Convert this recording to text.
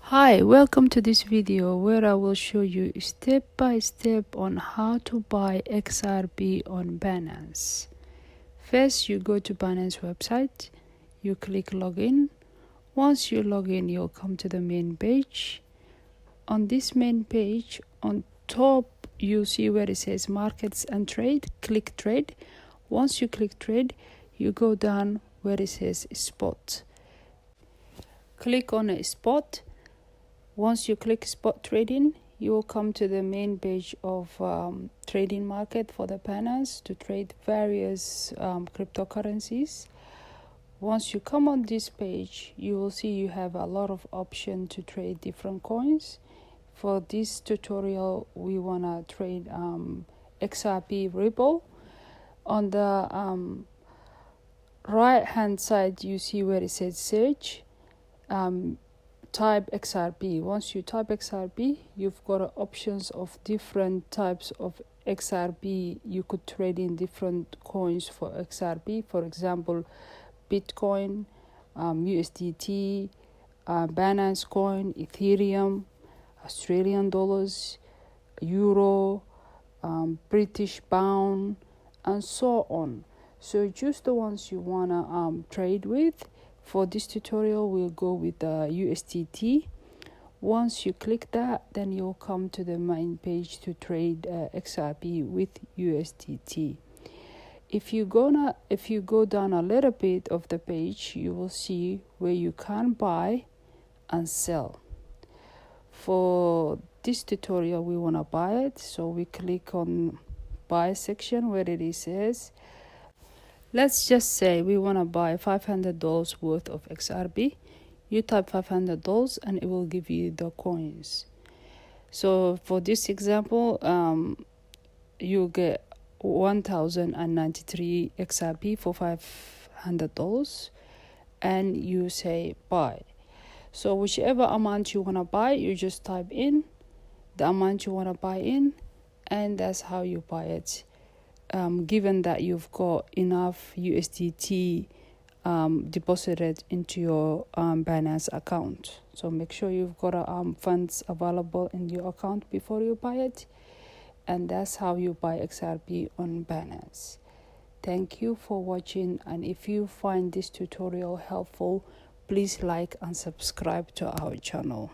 Hi, welcome to this video where I will show you step by step on how to buy XRP on Binance. First, you go to Binance website, you click login. Once you log in, you'll come to the main page. On this main page, on top, you see where it says markets and trade. Click trade. Once you click trade, you go down where it says spot. Click on a spot. Once you click spot trading, you will come to the main page of trading market for the Binance to trade various cryptocurrencies. Once you come on this page, you will see you have a lot of options to trade different coins. For this tutorial, we want to trade XRP Ripple. On the right hand side, you see where it says search. Type XRP. Once you type XRP, you've got options of different types of XRP. You could trade in different coins for XRP. For example, Bitcoin, USDT, Binance Coin, Ethereum, Australian dollars, Euro, British Pound, and so on. So choose the ones you wanna trade with. For this tutorial, we'll go with the USDT. Once you click that, then you'll come to the main page to trade XRP with USDT. If you go down a little bit of the page, you will see where you can buy and sell. For this tutorial, we want to buy it, so we click on buy section where it says, let's just say we want to buy $500 worth of XRP. You type $500 and it will give you the coins. So for this example, you get 1,093 XRP for $500 and you say buy. So whichever amount you want to buy, you just type in the amount you want to buy in, and that's how you buy it. Given that you've got enough USDT deposited into your Binance account. So make sure you've got funds available in your account before you buy it. And that's how you buy XRP on Binance. Thank you for watching, and if you find this tutorial helpful, please like and subscribe to our channel.